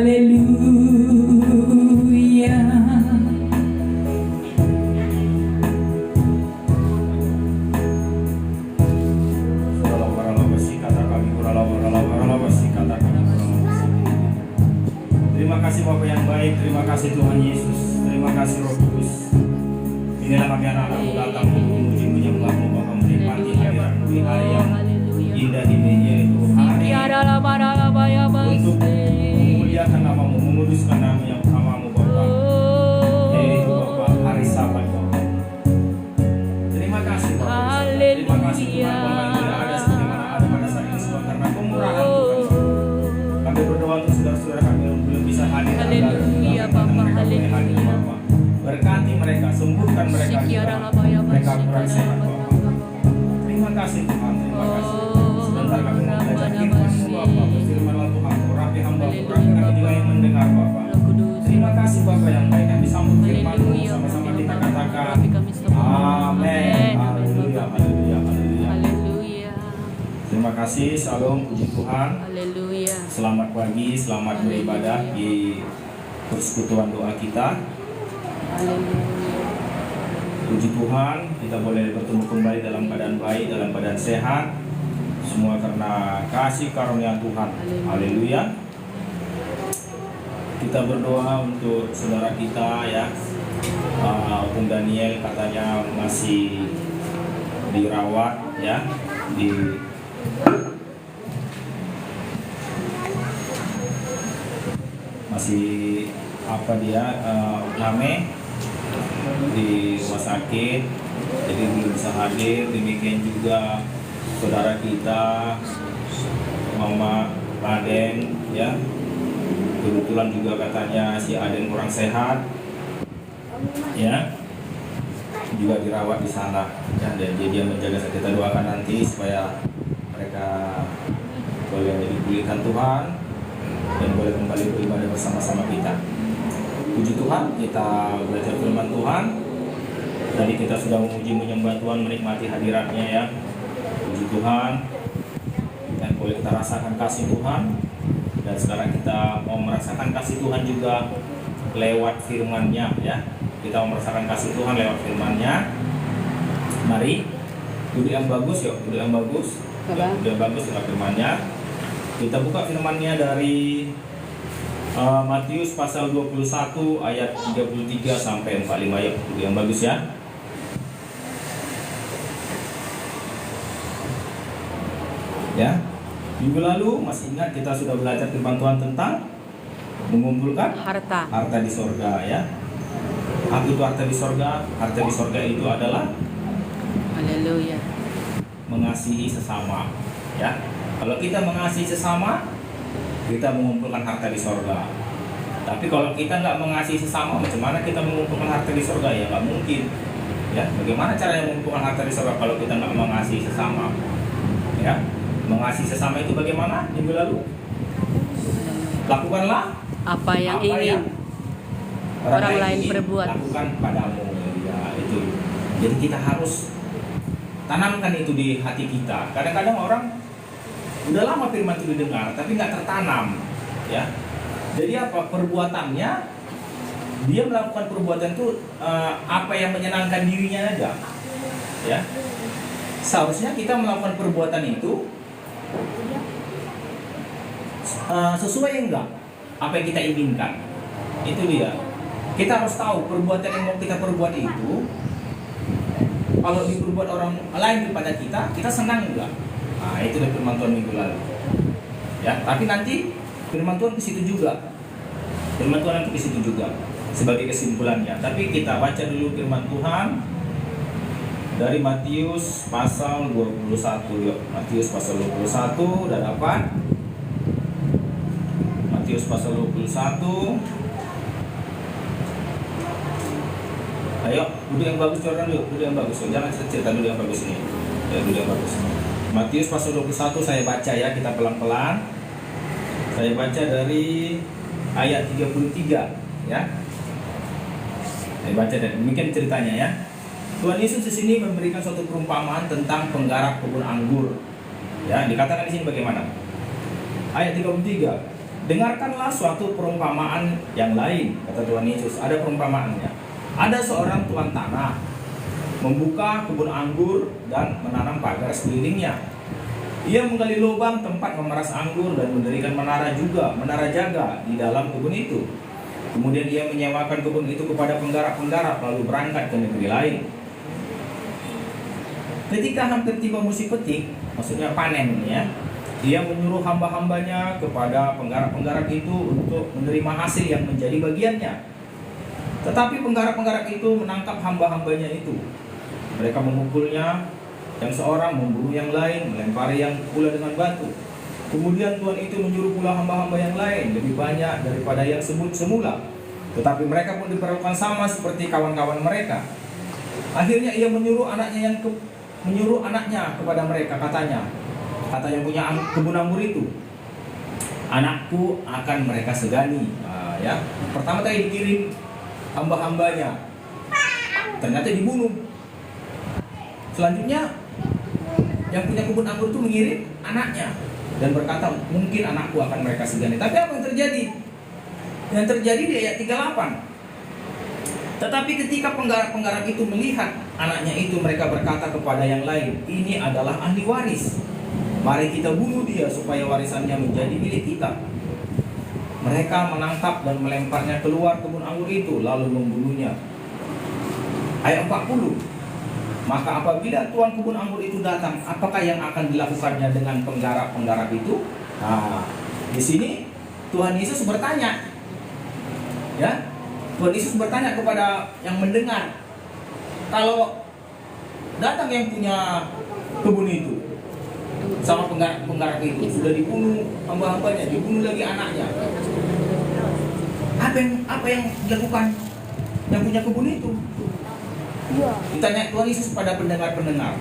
Haleluya. Terima kasih Bapa yang baik, terima kasih Tuhan Yesus, terima kasih Roh Kudus. Inilah kami anak-anakmu datang untuk memuji menyembahmu Bapa, menikmati hadiratmu di hari yang indah ini, yaitu hari untuk memuliakan namamu, menguduskan namamu Bapa, yaitu Bapa hari Sabat Bapa. Terima kasih Bapa, terima kasih Tuhan Bapa yang tidak ada sebagaimana ada pada saat ini semua karena kemurahan Tuhan. Kami berdoa untuk saudara-saudara kami yang belum bisa hadir. Haleluya Bapa, haleluya. Berkati mereka, sembuhkan mereka juga. Mereka kurang sehat Bapa. Terima kasih Tuhan, terima kasih. Sebentar kami mau belajar firman-Mu Bapa, berfirmanlah Tuhan, urapi hamba-Mu, urapi kami juga yang mendengar Bapa. Terima kasih Bapa yang baik, kami sambut firman-Mu, sama-sama kita katakan amin. Haleluya, haleluya, haleluya. Haleluya. Terima kasih, salam, puji Tuhan. Haleluya. Selamat pagi, selamat beribadah di persekutuan doa kita. Haleluya. Puji Tuhan, kita boleh bertemu kembali dalam keadaan baik, dalam keadaan sehat. Semua karena kasih karunia Tuhan. Haleluya. Kita berdoa untuk saudara kita ya. Bung Daniel katanya masih dirawat ya di masih apa dia rame di rumah sakit, jadi belum bisa hadir. Demikian juga saudara kita Mama Aden ya, kebetulan juga katanya si Aden kurang sehat ya, juga dirawat di sana ya, dan dia menjaga. Kita doakan nanti supaya mereka boleh dipulihkan Tuhan dan boleh kembali beribadah bersama-sama kita. Puji Tuhan, kita belajar firman Tuhan. Tadi kita sudah memuji menyembah Tuhan, menikmati hadiratnya ya. Puji Tuhan. Dan boleh kita rasakan kasih Tuhan. Dan sekarang kita mau merasakan kasih Tuhan juga lewat firman-Nya ya. Kita mau merasakan kasih Tuhan lewat firman-Nya. Mari duduk yang bagus yuk, duduk yang bagus. Duduk yang bagus dengan firman-Nya. Kita buka firman-Nya dari Matius pasal 21 ayat 33 sampai 45 yuk. Duduk yang bagus ya. Ya. Minggu lalu masih ingat kita sudah belajar firman Tuhan tentang mengumpulkan harta di sorga ya. Apa itu harta di sorga? Harta di sorga itu adalah Haleluya. mengasihi sesama ya. Kalau kita mengasihi sesama, kita mengumpulkan harta di sorga. Tapi kalau kita nggak mengasihi sesama, macam mana kita mengumpulkan harta di sorga? Ya nggak mungkin ya. Bagaimana caranya mengumpulkan harta di sorga kalau kita nggak mengasihi sesama ya? Mengasihi sesama itu bagaimana? Minggu lalu lakukanlah Apa yang ingin orang lain perbuat, lakukan padamu ya, itu. Jadi kita harus tanamkan itu di hati kita. Kadang-kadang orang udah lama firman itu didengar tapi nggak tertanam ya. Jadi apa perbuatannya, dia melakukan perbuatan itu apa yang menyenangkan dirinya aja ya. Seharusnya kita melakukan perbuatan itu sesuai enggak apa yang kita inginkan. Itu dia. Kita harus tahu perbuatan yang mau kita perbuat itu, kalau diperbuat orang lain kepada kita senang enggak? Nah, itu dari firman Tuhan minggu lalu. Ya, tapi nanti firman Tuhan ke situ juga. Firman Tuhan nanti ke situ juga sebagai kesimpulannya. Tapi kita baca dulu firman Tuhan dari Matius pasal 21 yuk. Matius pasal 21 dan apa? Matius pasal 21. Ayo, duduk yang bagus Jordan dulu, duduk yang bagus. Jangan cerita dulu yang bagus ini. Ya, duduk yang bagus. Matius pasal 21 saya baca ya, kita pelan-pelan. Saya baca dari ayat 33 ya. Saya baca dan demikian ceritanya ya. Tuhan Yesus di sini memberikan suatu perumpamaan tentang penggarap kebun anggur. Ya, dikatakan di sini bagaimana? Ayat 33. dengarkanlah suatu perumpamaan yang lain, kata Tuhan Yesus. Ada perumpamaannya. Ada seorang tuan tanah membuka kebun anggur dan menanam pagar sekelilingnya. Ia menggali lubang tempat memeras anggur dan mendirikan menara jaga di dalam kebun itu. Kemudian ia menyewakan kebun itu kepada penggarap-penggarap lalu berangkat ke negeri lain. Ketika hampir tiba musim petik, maksudnya panen ya, dia menyuruh hamba-hambanya kepada penggarap-penggarap itu untuk menerima hasil yang menjadi bagiannya. Tetapi penggarap-penggarap itu menangkap hamba-hambanya itu. Mereka memukulnya, yang seorang membunuh yang lain, melempari yang pula dengan batu. Kemudian Tuhan itu menyuruh pula hamba-hamba yang lain, lebih banyak daripada yang semula. Tetapi mereka pun diperlakukan sama seperti kawan-kawan mereka. Akhirnya ia menyuruh anaknya kepada mereka, kata yang punya kebun anggur itu, anakku akan mereka segani. Ya, pertama tadi dikirim hamba-hambanya, ternyata dibunuh. Selanjutnya yang punya kebun anggur itu mengirim anaknya dan berkata, mungkin anakku akan mereka segani. Tapi apa yang terjadi? Yang terjadi di ayat 38. Tetapi ketika penggarap-penggarap itu melihat anaknya itu, mereka berkata kepada yang lain, ini adalah ahli waris. Mari kita bunuh dia supaya warisannya menjadi milik kita. Mereka menangkap dan melemparnya keluar kebun anggur itu lalu membunuhnya. Ayat 40. Maka apabila tuan kebun anggur itu datang, apakah yang akan dilakukannya dengan penggarap-penggarap itu? Nah, di sini Tuhan Yesus bertanya. Ya, Tuhan Yesus bertanya kepada yang mendengar. Kalau datang yang punya kebun itu sama penggarap itu, sudah dibunuh hamba-hambanya, dibunuh lagi anaknya. Apa yang dilakukan yang punya kebun itu? Ditanya Tuhan Yesus pada pendengar-pendengar.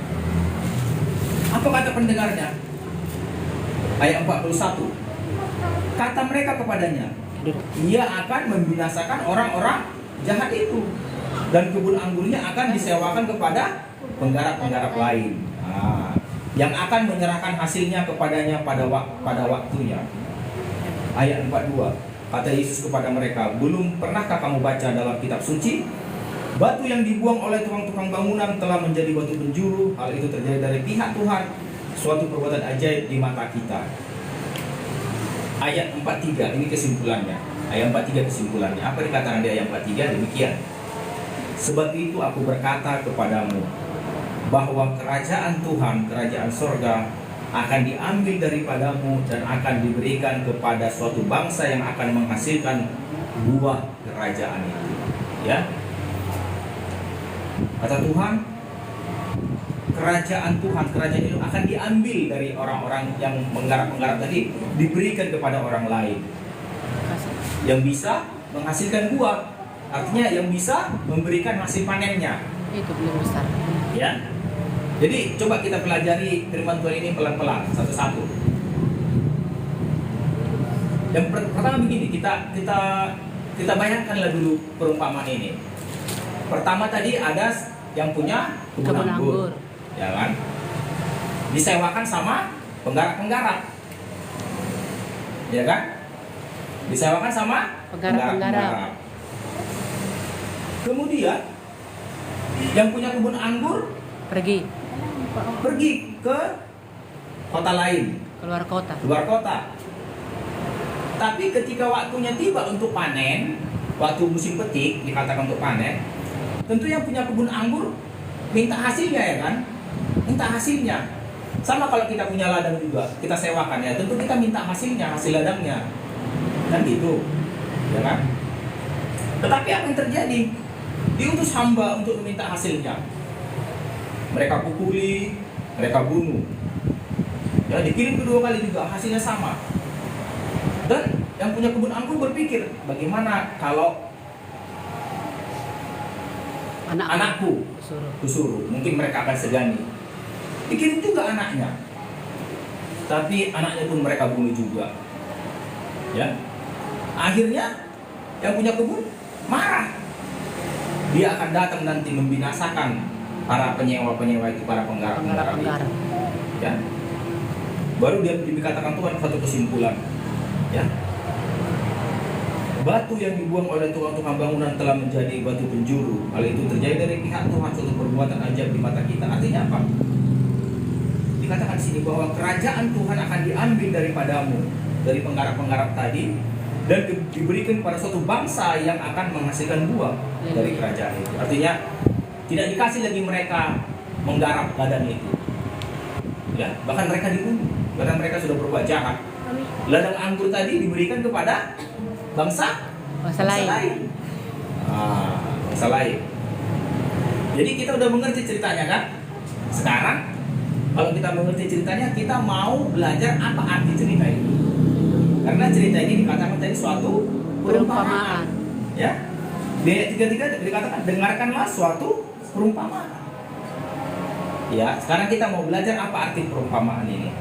Apa kata pendengarnya? Ayat 41. Kata mereka kepadanya, ia akan membinasakan orang-orang jahat itu, dan kebun anggurnya akan disewakan kepada penggarap-penggarap lain, yang akan menyerahkan hasilnya kepadanya pada waktunya. Ayat 42. Kata Yesus kepada mereka, belum pernahkah kamu baca dalam kitab suci? Batu yang dibuang oleh tukang-tukang bangunan telah menjadi batu penjuru. Hal itu terjadi dari pihak Tuhan, suatu perbuatan ajaib di mata kita. Ayat 43, ini kesimpulannya. Ayat 43 kesimpulannya. Apa dikatakan di ayat 43? Demikian. Sebab itu aku berkata kepadamu, bahwa kerajaan Tuhan, kerajaan sorga, akan diambil daripadamu dan akan diberikan kepada suatu bangsa yang akan menghasilkan buah kerajaan itu. Ya. Kata Tuhan, kerajaan Tuhan, kerajaan itu akan diambil dari orang-orang yang menggarap-menggarap tadi, diberikan kepada orang lain yang bisa menghasilkan buah, artinya yang bisa memberikan hasil panennya. Itu belum besar. Ya, jadi coba kita pelajari firman Tuhan ini pelan-pelan, satu-satu. Yang pertama begini, kita bayangkanlah dulu perumpamaan ini. Pertama tadi ada yang punya kebun anggur, ya kan? Disewakan sama penggarap-penggarap, ya kan? Disewakan sama penggarap-penggarap. Kemudian yang punya kebun anggur pergi ke kota lain, keluar kota. Tapi ketika waktunya tiba untuk panen, waktu musim petik dikatakan untuk panen, tentu yang punya kebun anggur minta hasilnya, ya kan? Minta hasilnya. Sama kalau kita punya ladang juga, kita sewakan ya, tentu kita minta hasilnya, hasil ladangnya. Kan gitu. Ya kan? Tetapi apa yang terjadi? Diutus hamba untuk meminta hasilnya. Mereka pukuli, mereka bunuh. Ya, dikirim kedua kali juga, hasilnya sama. Dan yang punya kebun anggur berpikir, bagaimana kalau anakku kusuruh, mungkin mereka akan segani. Dikirim juga anaknya, tapi anaknya pun mereka bunuh juga. Ya, akhirnya yang punya kebun marah. Dia akan datang nanti membinasakan para penyewa itu, para penggarap itu. Ya, baru dia dikatakan Tuhan satu kesimpulan. Ya, batu yang dibuang oleh Tuhan bangunan telah menjadi batu penjuru. Hal itu terjadi dari pihak Tuhan, suatu perbuatan ajaib di mata kita. Artinya apa? Dikatakan di sini bahwa kerajaan Tuhan akan diambil daripadamu, dari penggarap-penggarap tadi, dan diberikan pada suatu bangsa yang akan menghasilkan buah dari kerajaan itu. Artinya tidak dikasih lagi mereka menggarap ladang itu, ya, bahkan mereka dibunuh karena mereka sudah berbuat jahat. Ladang anggur tadi diberikan kepada bangsa lain. Bangsa lain. Jadi kita udah mengerti ceritanya kan? Sekarang kalau kita mengerti ceritanya, kita mau belajar apa arti cerita itu. Karena cerita ini dikatakan tadi suatu perumpamaan. Ya. Di ayat 33 dikatakan dengarkanlah suatu perumpamaan. Ya, sekarang kita mau belajar apa arti perumpamaan ini.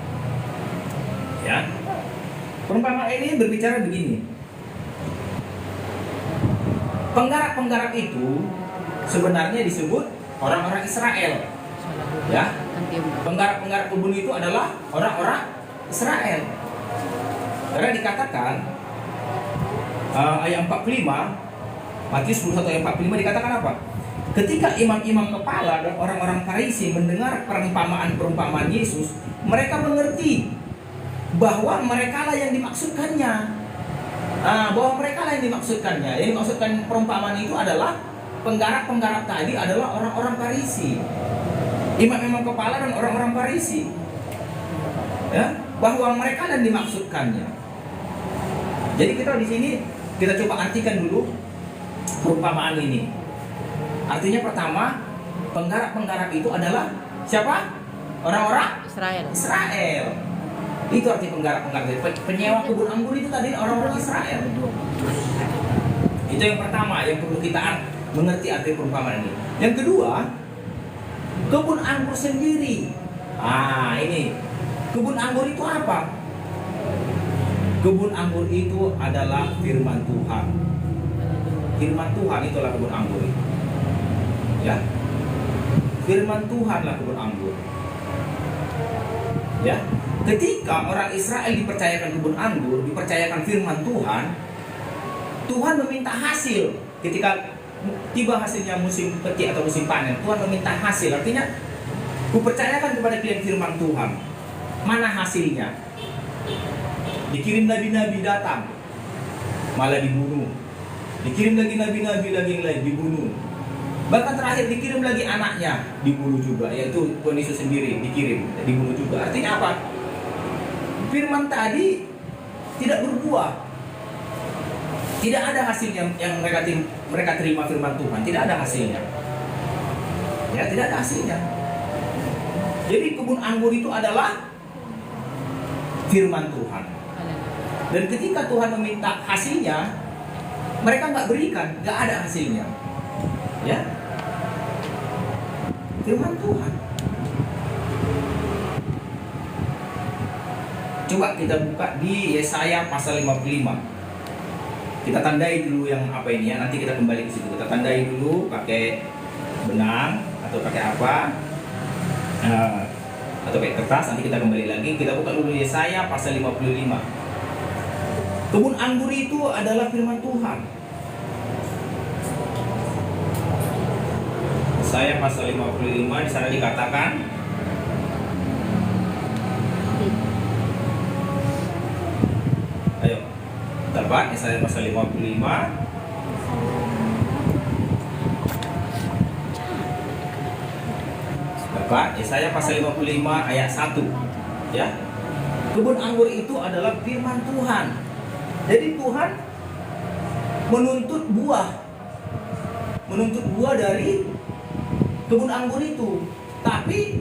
Ya. Perumpamaan ini berbicara begini. Penggarap-penggarap itu sebenarnya disebut orang-orang Israel. Ya. Penggarap-penggarap kebun itu adalah orang-orang Israel. Karena dikatakan ayat 45, Matius 21 ayat 45 dikatakan apa? Ketika imam-imam kepala dan orang-orang Farisi mendengar perumpamaan Yesus, mereka mengerti bahwa merekalah yang dimaksudkannya. Bahwa merekalah yang dimaksudkannya. Yang dimaksudkan perumpamaan itu adalah penggarap-penggarap tadi adalah orang-orang Farisi. Imam-imam kepala dan orang-orang Farisi. Ya, bahwa mereka yang dimaksudkannya. Jadi kita di sini kita coba artikan dulu perumpamaan ini. Artinya pertama, penggarap-penggarap itu adalah siapa? Orang-orang Israel. Itu arti penggarap-penggarap. Penyewa kebun anggur itu tadi orang-orang Israel. Itu yang pertama yang perlu kita mengerti arti perumpamaan ini. Yang kedua, kebun anggur sendiri. Ini kebun anggur itu apa? Kebun anggur itu adalah firman Tuhan. Firman Tuhan itulah kebun anggur itu. Ya. Firman Tuhanlah kebun anggur. Ya. Ketika orang Israel dipercayakan kebun anggur, dipercayakan firman Tuhan, Tuhan meminta hasil. Ketika tiba hasilnya musim petik atau musim panen, Tuhan meminta hasil. Artinya, kupercayakan kepada kalian firman Tuhan. Mana hasilnya? Dikirim nabi-nabi datang, malah dibunuh. Dikirim lagi nabi-nabi lagi dibunuh. Bahkan terakhir dikirim lagi anaknya, dibunuh juga. Yaitu Tuhan Yesus sendiri dikirim, dibunuh juga. Artinya apa? Firman tadi tidak berbuah. Tidak ada hasil yang mereka terima firman Tuhan. Tidak ada hasilnya. Ya, tidak ada hasilnya. Jadi kebun anggur itu adalah firman Tuhan. Dan ketika Tuhan meminta hasilnya, mereka nggak berikan, nggak ada hasilnya. Ya, firman Tuhan. Coba kita buka di Yesaya pasal 55. Kita tandai dulu yang apa ini ya. Nanti kita kembali ke situ. Kita tandai dulu pakai benang atau pakai apa? Atau pakai kertas. Nanti kita kembali lagi. Kita buka dulu Yesaya pasal 55. Kebun anggur itu adalah firman Tuhan. Yesaya pasal 55 di sana dikatakan, ayo, dapat Yesaya pasal 55. Dapat Yesaya pasal 55 ayat 1. Ya. Kebun anggur itu adalah firman Tuhan. Jadi Tuhan menuntut buah dari kebun anggur itu. Tapi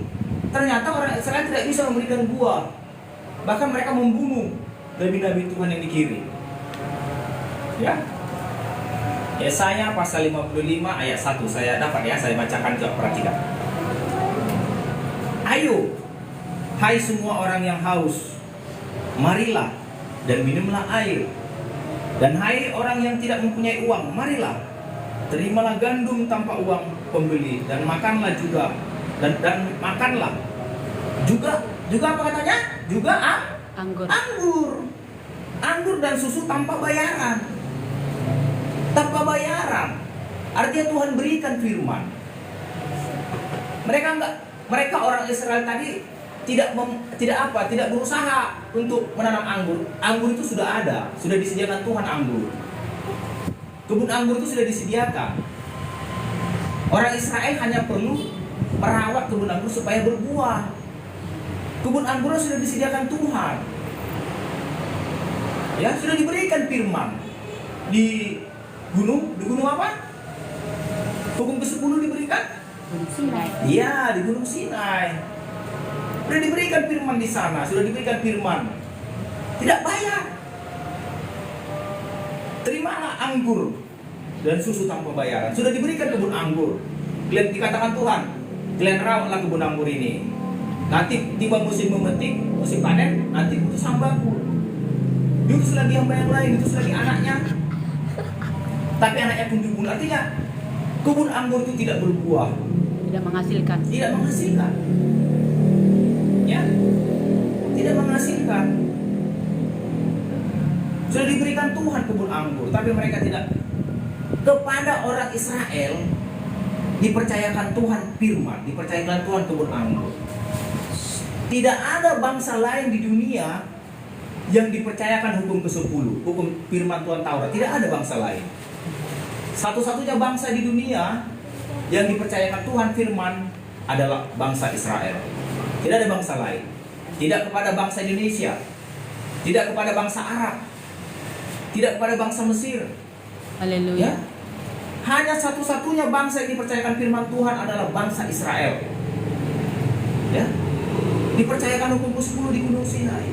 ternyata orang Israel tidak bisa memberikan buah. Bahkan mereka membunuh nabi-nabi Tuhan yang dikirim. Ya. Yesaya pasal 55 ayat 1 saya dapat ya, saya bacakan, coba perhatikan. Ayo, hai semua orang yang haus, marilah dan minumlah air. Dan hai orang yang tidak mempunyai uang, marilah, terimalah gandum tanpa uang pembeli, dan makanlah juga, dan makanlah juga apa katanya? Juga anggur dan susu tanpa bayaran. Artinya Tuhan berikan firman. Mereka orang Israel tadi tidak berusaha untuk menanam anggur. Anggur itu sudah ada, sudah disediakan Tuhan anggur. Kebun anggur itu sudah disediakan. Orang Israel hanya perlu merawat kebun anggur supaya berbuah. Kebun anggurnya sudah disediakan Tuhan. Ya, sudah diberikan firman. Di gunung apa? Hukum ke-10 diberikan? Sinai. Iya, di Gunung Sinai. Sudah diberikan firman di sana, sudah diberikan firman. Tidak bayar. Terimalah anggur dan susu tanpa bayaran. Sudah diberikan kebun anggur. Kalian dikatakan Tuhan, kalian rawatlah kebun anggur ini. Nanti tiba musim memetik, musim panen, nanti putus hambaku. Diutus lagi hamba yang lain, diutus lagi anaknya. Tapi anaknya pun dibunuh. Artinya kebun anggur itu tidak berbuah, Tidak menghasilkan. tidak menghasilkan. Ya, tidak menghasilkan. Sudah diberikan Tuhan kebun anggur, tapi mereka tidak. Kepada orang Israel dipercayakan Tuhan firman, dipercayakan Tuhan kebun anggur. Tidak ada bangsa lain di dunia yang dipercayakan hukum ke-10, hukum firman Tuhan Taurat. Tidak ada bangsa lain. Satu-satunya bangsa di dunia yang dipercayakan Tuhan firman adalah bangsa Israel. Tidak ada bangsa lain. Tidak kepada bangsa Indonesia, tidak kepada bangsa Arab, tidak kepada bangsa Mesir. Haleluya. Ya? Hanya satu-satunya bangsa yang dipercayakan firman Tuhan adalah bangsa Israel. Ya? Dipercayakan hukum ke-10 di Gunung Sinai.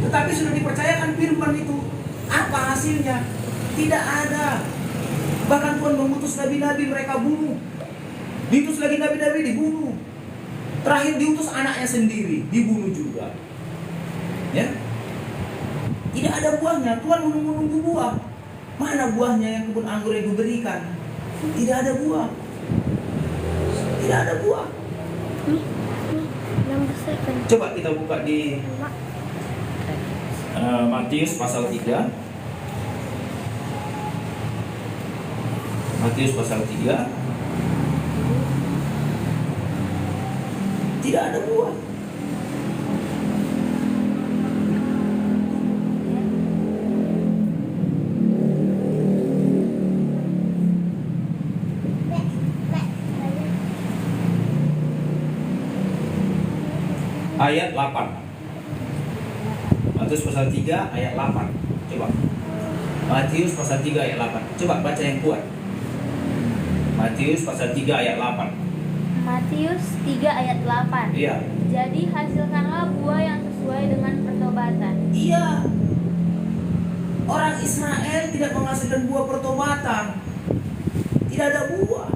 Tetapi sudah dipercayakan firman itu, apa hasilnya? Tidak ada. Bahkan Tuhan mengutus nabi-nabi, mereka bunuh. Diutus lagi nabi-nabi, dibunuh. Terakhir diutus anaknya sendiri, dibunuh juga. Ya? Tidak ada buahnya. Tuhan menunggu buah. Mana buahnya yang kebun anggur yang diberikan? Tidak ada buah. Tidak ada buah. Coba kita buka di Matius pasal 3. Matius pasal 3. Tidak ada buah. Ayat 8. Matius pasal 3 ayat 8. Coba. Matius pasal 3 ayat 8. Coba baca yang kuat. Matius pasal 3 ayat 8. Matius 3 ayat 8. Iya. Jadi hasilkanlah buah yang sesuai dengan pertobatan. Iya. Orang Israel tidak menghasilkan buah pertobatan. Tidak ada buah.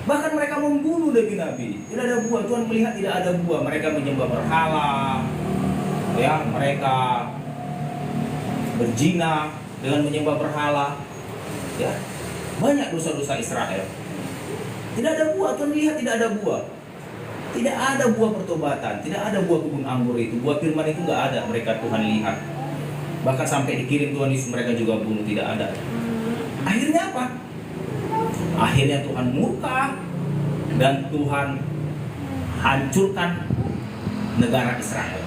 Bahkan mereka membunuh nabi-nabi. Tidak ada buah. Tuhan melihat tidak ada buah. Mereka menyembah berhala. Ya, mereka berzina dengan menyembah berhala. Ya. Banyak dosa-dosa Israel. Tidak ada buah. Tuhan lihat tidak ada buah. Tidak ada buah pertobatan. Tidak ada buah kebun anggur itu. Buah firman itu nggak ada. Mereka Tuhan lihat. Bahkan sampai dikirim Tuhan Yesus mereka juga bunuh. Tidak ada. Akhirnya apa? Akhirnya Tuhan murka dan Tuhan hancurkan negara Israel.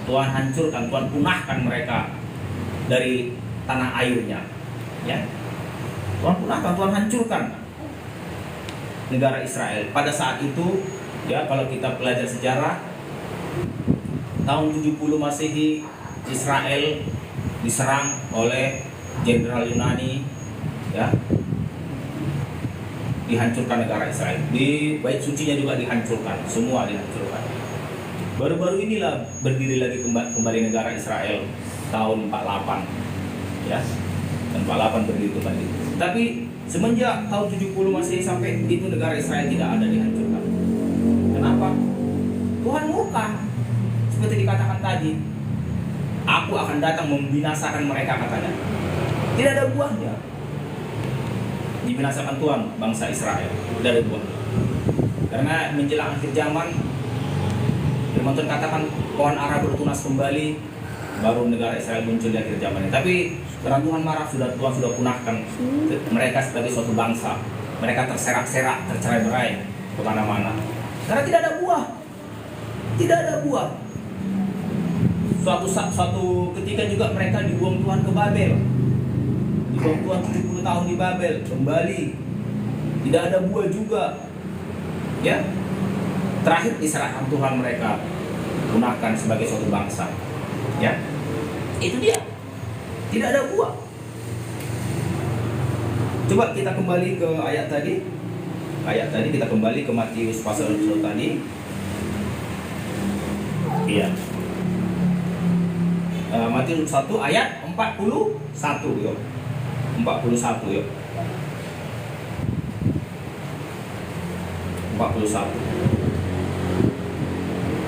Tuhan hancurkan, Tuhan punahkan mereka dari tanah airnya. Ya. Tuhan punahkan, Tuhan hancurkan negara Israel. Pada saat itu, ya kalau kita belajar sejarah, tahun 70 Masehi Israel diserang oleh Jenderal Yunani, ya. Dihancurkan negara Israel. Di bait sucinya juga dihancurkan, semua dihancurkan. Baru-baru inilah berdiri lagi kembali negara Israel tahun 48. Ya. Dan 48 berdiri kembali. Tapi semenjak tahun 70 Masehi sampai itu negara Israel tidak ada dihancurkan. Kenapa? Tuhan murka. Seperti dikatakan tadi, aku akan datang membinasakan mereka, katanya. Tidak ada buahnya. Dibinasakan Tuhan bangsa Israel. Tidak ada buah. Karena menjelang akhir zaman, firman Tuhan katakan pohon ara bertunas kembali, baru negara Israel muncul di akhir zaman ini. Tapi karena Tuhan marah, Tuhan sudah punahkan mereka sebagai suatu bangsa. Mereka terserak-serak, tercerai-berai kemana-mana. Karena tidak ada buah. Tidak ada buah. Suatu ketika juga mereka dibuang Tuhan ke Babel. Dibuang Tuhan 70 tahun di Babel, kembali. Tidak ada buah juga. Ya. Terakhir diserahkan Tuhan, mereka punahkan sebagai suatu bangsa. Ya. Itu dia. Tidak ada buah. Coba kita kembali ke ayat tadi. Kita kembali ke Matius pasal 1 tadi. Iya. Matius 1 ayat 41 yuk. 41 yuk. 41.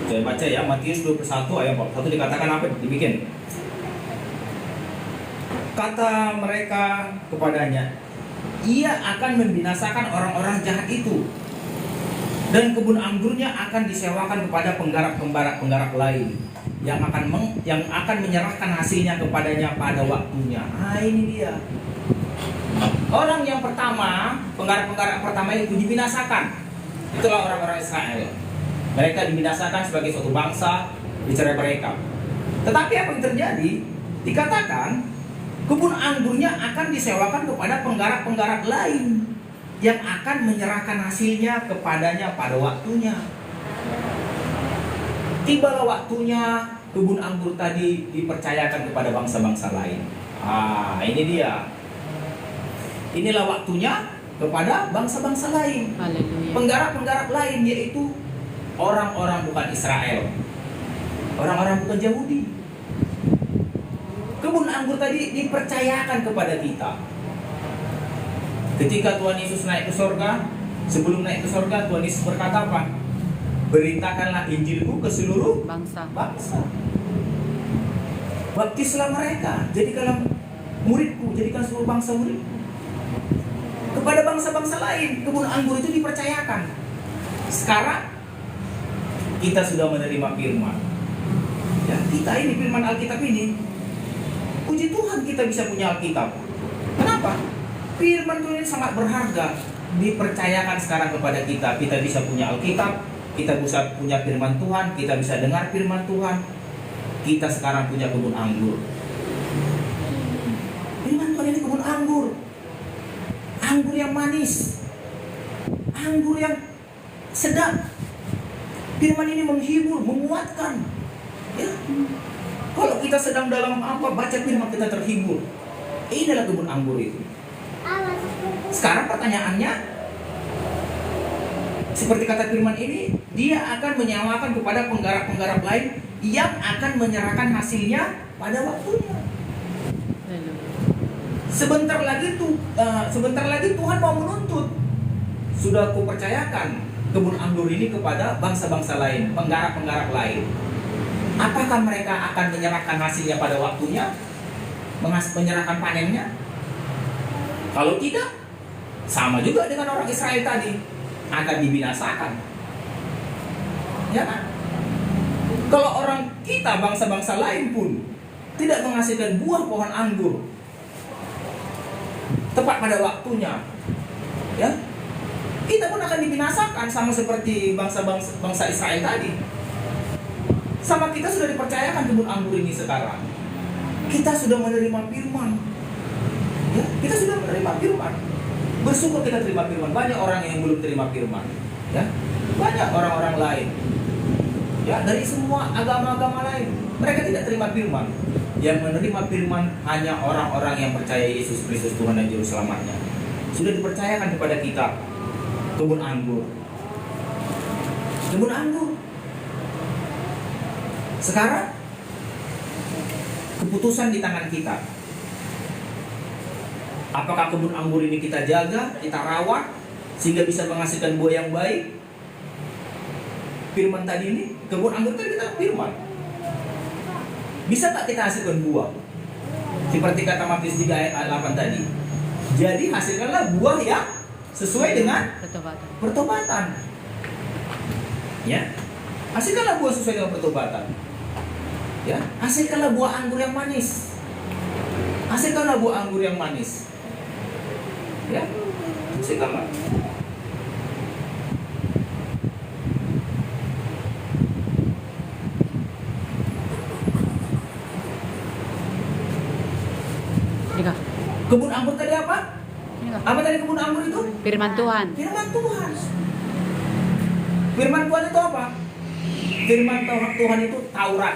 Saya baca ya, Matius 21 ayat 41 dikatakan apa? Dibikin. Kata mereka kepadanya, ia akan membinasakan orang-orang jahat itu, dan kebun anggurnya akan disewakan kepada penggarap-penggarap lain yang akan menyerahkan hasilnya kepadanya pada waktunya. Ah, ini dia. Orang yang pertama, penggarap-penggarap pertama itu dibinasakan. Itulah orang-orang Israel. Mereka dibinasakan sebagai suatu bangsa, dicerai mereka. Tetapi apa yang terjadi? Dikatakan kebun anggurnya akan disewakan kepada penggarap-penggarap lain yang akan menyerahkan hasilnya kepadanya pada waktunya. Tibalah waktunya kebun anggur tadi dipercayakan kepada bangsa-bangsa lain. Ah, ini dia. Inilah waktunya kepada bangsa-bangsa lain. Haleluya. Penggarap-penggarap lain, yaitu orang-orang bukan Israel, orang-orang bukan Yahudi. Kebun anggur tadi dipercayakan kepada kita. Ketika Tuhan Yesus naik ke surga, sebelum naik ke surga, Tuhan Yesus berkata apa? Beritakanlah Injilku ke seluruh bangsa. Baptislah mereka, jadikanlah muridku, jadikan seluruh bangsa muridku. Kepada bangsa-bangsa lain, kebun anggur itu dipercayakan. Sekarang kita sudah menerima firman. Ya, kita ini firman Alkitab ini. Puji Tuhan kita bisa punya Alkitab. Kenapa? Firman Tuhan ini sangat berharga. Dipercayakan sekarang kepada kita. Kita bisa punya Alkitab, kita bisa punya firman Tuhan, kita bisa dengar firman Tuhan. Kita sekarang punya kebun anggur. Firman Tuhan ini kebun anggur. Anggur yang manis, anggur yang sedap. Firman ini menghibur, menguatkan. Ya. Kalau kita sedang dalam baca firman, kita terhibur. Inilah kebun anggur itu. Sekarang pertanyaannya, seperti kata firman ini, dia akan menyewakan kepada penggarap-penggarap lain yang akan menyerahkan hasilnya pada waktunya. Sebentar lagi Tuhan mau menuntut. Sudah kupercayakan kebun anggur ini kepada bangsa-bangsa lain, penggarap-penggarap lain. Apakah mereka akan menyerahkan hasilnya pada waktunya? Menyerahkan panennya? Kalau tidak, sama juga dengan orang Israel tadi, akan dibinasakan. Ya kan? Kalau orang kita, bangsa-bangsa lain pun tidak menghasilkan buah pohon anggur tepat pada waktunya, ya, kita pun akan dibinasakan sama seperti bangsa Israel tadi. Sama kita sudah dipercayakan kebun anggur ini sekarang. Kita sudah menerima firman, ya, kita sudah menerima firman. Bersyukur kita terima firman. Banyak orang yang belum terima firman, ya, banyak orang-orang lain, ya, dari semua agama-agama lain, mereka tidak terima firman. Yang menerima firman hanya orang-orang yang percaya Yesus Kristus Tuhan dan Juru Selamatnya. Sudah dipercayakan kepada kita kebun anggur. Kebun anggur. Sekarang keputusan di tangan kita. Apakah kebun anggur ini kita jaga, kita rawat sehingga bisa menghasilkan buah yang baik? Firman tadi ini, kebun anggur kan kita firman. Bisa tak kita hasilkan buah? Seperti kata Matius 3 ayat 8 tadi. Jadi hasilkanlah buah yang sesuai dengan pertobatan. Ya, hasilkanlah buah sesuai dengan pertobatan. Ya, hasilkanlah buah anggur yang manis. Hasilkanlah buah anggur yang manis. Ya, hasilkanlah. Ini kah? Kebun anggur tadi apa? Ini kah? Apa tadi kebun anggur itu? Firman Tuhan. Firman Tuhan. Firman Tuhan itu apa? Firman Tuhan itu Taurat.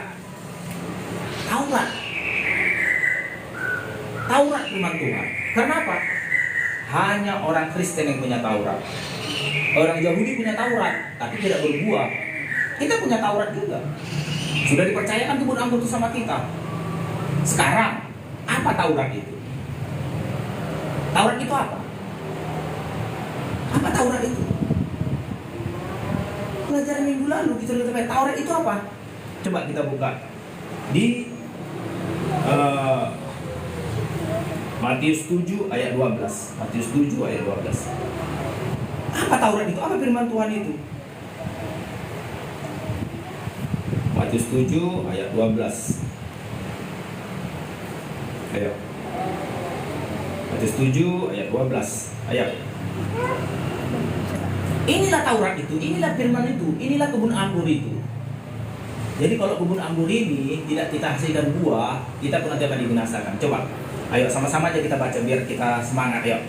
Taurat. Taurat firman Tuhan. Karena apa? Hanya orang Kristen yang punya Taurat. Orang Yahudi punya Taurat, tapi tidak berbuah. Kita punya Taurat juga. Sudah dipercayakan kebun anggur itu sama kita. Sekarang, apa Taurat itu? Taurat itu apa? Apa Taurat itu? Pelajaran minggu lalu kita lihat Taurat itu apa? Coba kita buka di Matius 7 ayat 12. Matius 7 ayat 12. Apa Taurat itu? Apa firman Tuhan itu? Matius 7 ayat 12. Ayo. Matius 7 ayat 12. Ayo. Inilah Taurat itu, inilah firman itu, inilah kebun anggur itu. Jadi kalau kebun anggur ini tidak kita hasilkan buah, kita pun nanti akan dibinasakan. Coba, ayo sama-sama aja kita baca biar kita semangat. Ayo.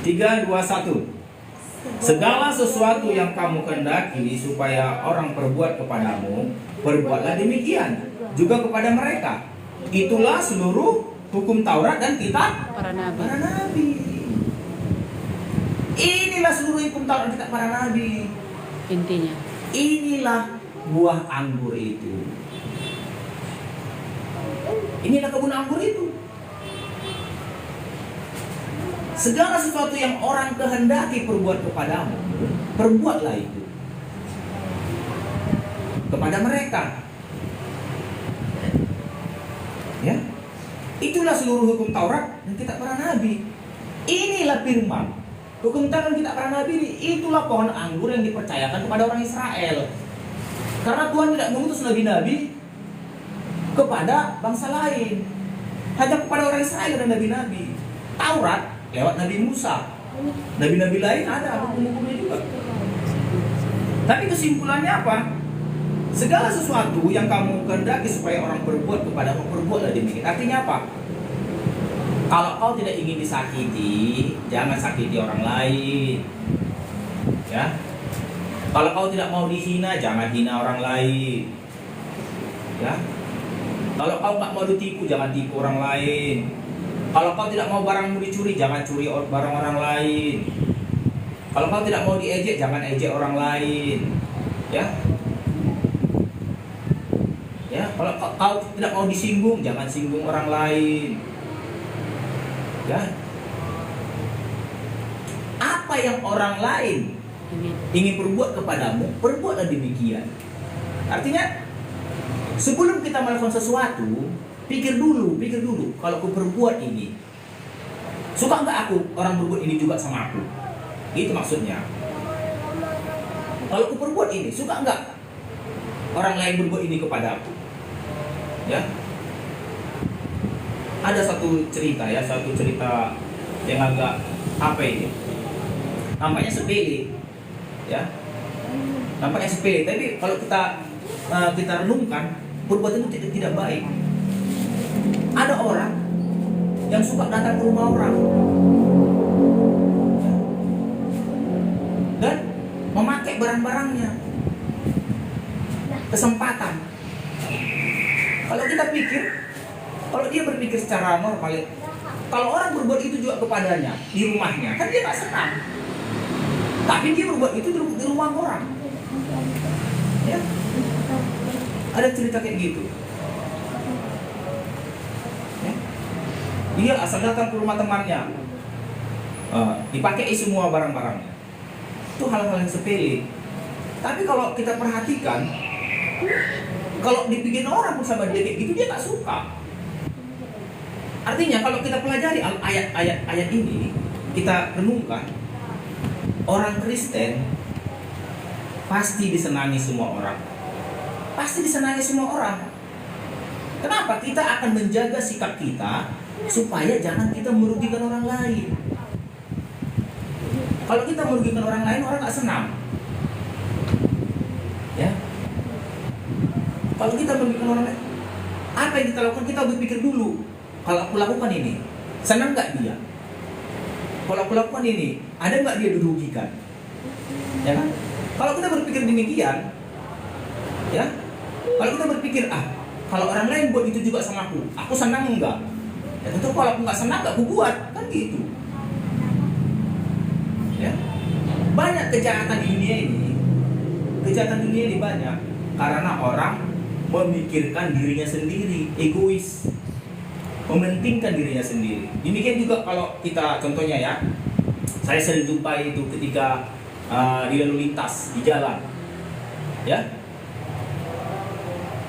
3, 2, 1. Segala sesuatu yang kamu kehendaki supaya orang perbuat kepadamu, perbuatlah demikian juga kepada mereka. Itulah seluruh hukum Taurat dan kitab Para nabi. para nabi. Inilah seluruh hukum Taurat dan kitab para nabi. Intinya. Inilah buah anggur itu. Inilah kebun anggur itu. Segala sesuatu yang orang kehendaki perbuat kepadamu, perbuatlah itu kepada mereka. Ya, itulah seluruh hukum Taurat dan kitab para nabi. Inilah firman hukum Taurat dan kitab para nabi ini. Itulah pohon anggur yang dipercayakan kepada orang Israel. Karena Tuhan tidak mengutus nabi-nabi kepada bangsa lain, hanya kepada orang Israel dan nabi-nabi. Taurat lewat Nabi Musa, nabi-nabi lain ada hukum-hukumnya juga. Tapi kesimpulannya apa? Segala sesuatu yang kamu kehendaki supaya orang berbuat kepadamu, perbuatlah demikian. Artinya apa? Kalau kau tidak ingin disakiti, jangan sakiti orang lain. Ya. Kalau kau tidak mau dihina, jangan hina orang lain. Ya. Kalau kau nggak mau ditipu, jangan tipu orang lain. Kalau kau tidak mau barangmu dicuri, jangan curi barang orang lain. Kalau kau tidak mau diejek, jangan ejek orang lain. Ya. Ya, kalau kau tidak mau disinggung, jangan singgung orang lain. Ya. Apa yang orang lain ingin perbuat kepadamu, perbuatlah demikian. Artinya, sebelum kita melakukan sesuatu, pikir dulu. Kalau aku berbuat ini, suka nggak aku orang berbuat ini juga sama aku? Itu maksudnya. Kalau aku berbuat ini, suka nggak orang lain berbuat ini kepada aku? Ya. Ada satu cerita yang agak apa ini? Nampaknya sepele, ya. Nampaknya sepele, tapi kalau kita renungkan, perbuatan itu tidak baik. Ada orang yang suka datang ke rumah orang dan memakai barang-barangnya. Kesempatan. Kalau kita pikir, kalau dia berpikir secara normal, kalau orang berbuat itu juga kepadanya di rumahnya, kan dia tak senang. Tapi dia berbuat itu di rumah orang. Ya. Ada cerita kayak gitu. Dia asal datang ke rumah temannya, dipakai semua barang-barangnya. Itu hal-hal yang sepele. Tapi kalau kita perhatikan, kalau dibikin orang pun sama dia kayak gitu, dia tak suka. Artinya kalau kita pelajari ayat ini, kita renungkan, orang Kristen pasti disenangi semua orang. Pasti disenangi semua orang. Kenapa? Kita akan menjaga sikap kita supaya jangan kita merugikan orang lain. Kalau kita merugikan orang lain, orang nggak senang. Ya. Kalau kita merugikan orang lain, apa yang kita lakukan? Kita berpikir dulu. Kalau aku lakukan ini, senang nggak dia? Kalau aku lakukan ini, ada nggak dia dirugikan? Ya kan? Kalau kita berpikir demikian, ya. Kalau kita berpikir, kalau orang lain buat itu juga sama aku senang enggak? Ya tentu kalau aku nggak senang nggak aku buat, kan gitu. Ya. Banyak kejahatan di dunia ini. Kejahatan dunia ini banyak karena orang memikirkan dirinya sendiri, egois, mementingkan dirinya sendiri. Demikian juga kalau kita contohnya ya, saya sering jumpai itu ketika di lalu lintas di jalan, ya.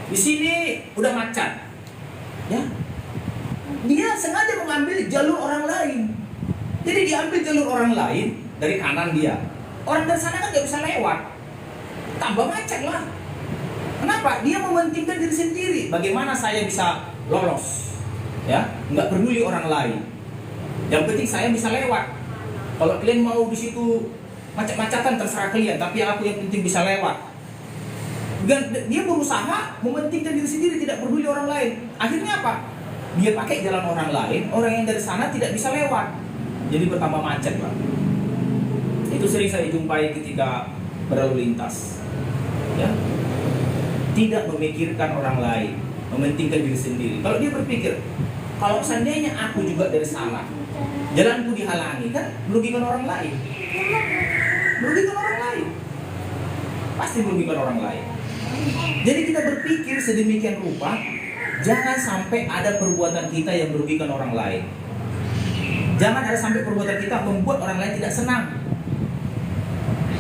Di sini udah macet, ya. Dia sengaja mengambil jalur orang lain. Jadi diambil jalur orang lain dari kanan dia. Orang dari sana kan nggak bisa lewat. Tambah macet lah. Kenapa? Dia mementingkan diri sendiri. Bagaimana saya bisa lolos? Ya, nggak peduli orang lain. Yang penting saya bisa lewat. Kalau kalian mau di situ macet-macetan terserah kalian, tapi aku yang penting bisa lewat. Dan dia berusaha mementingkan diri sendiri, tidak peduli orang lain. Akhirnya apa? Dia pakai jalan orang lain, orang yang dari sana tidak bisa lewat. Jadi bertambah macet lah. Itu sering saya jumpai ketika berlalu lintas. Ya. Tidak memikirkan orang lain, mementingkan diri sendiri. Kalau dia berpikir, kalau seandainya aku juga dari sana, jalanku dihalangi, kan merugikan orang lain. Merugikan orang lain. Pasti merugikan orang lain. Jadi kita berpikir sedemikian rupa, jangan sampai ada perbuatan kita yang merugikan orang lain. Jangan ada sampai perbuatan kita membuat orang lain tidak senang.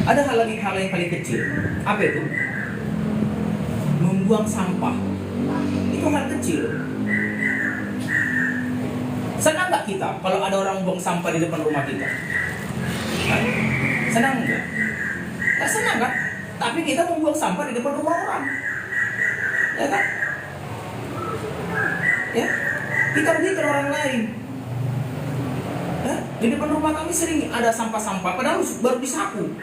Ada hal yang paling kecil. Apa itu? Membuang sampah. Itu hal kecil. Senang nggak kita kalau ada orang buang sampah di depan rumah kita? Senang nggak? Nggak senang kan? Tapi kita membuang sampah di depan rumah orang, ya kan? Ya, kita rugikan orang lain. Ya, di depan rumah kami sering ada sampah-sampah, padahal baru disapu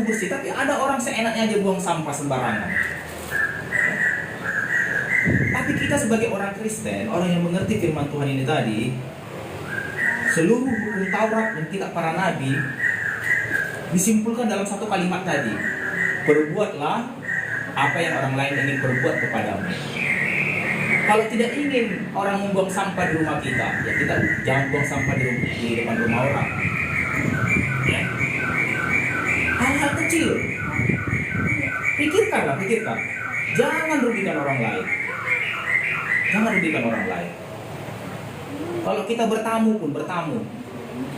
bersih, tapi ada orang seenaknya aja buang sampah sembarangan. Ya. Tapi kita sebagai orang Kristen, orang yang mengerti firman Tuhan ini tadi, seluruh hukum Taurat dan kitab para nabi disimpulkan dalam satu kalimat tadi. Perbuatlah apa yang orang lain ingin perbuat kepadamu. Kalau tidak ingin orang membuang sampah di rumah kita, ya kita jangan buang sampah di depan rumah orang. Ya. Hal-hal kecil. Pikirkan. Jangan rugikan orang lain. Jangan rugikan orang lain. Kalau kita bertamu pun bertamu.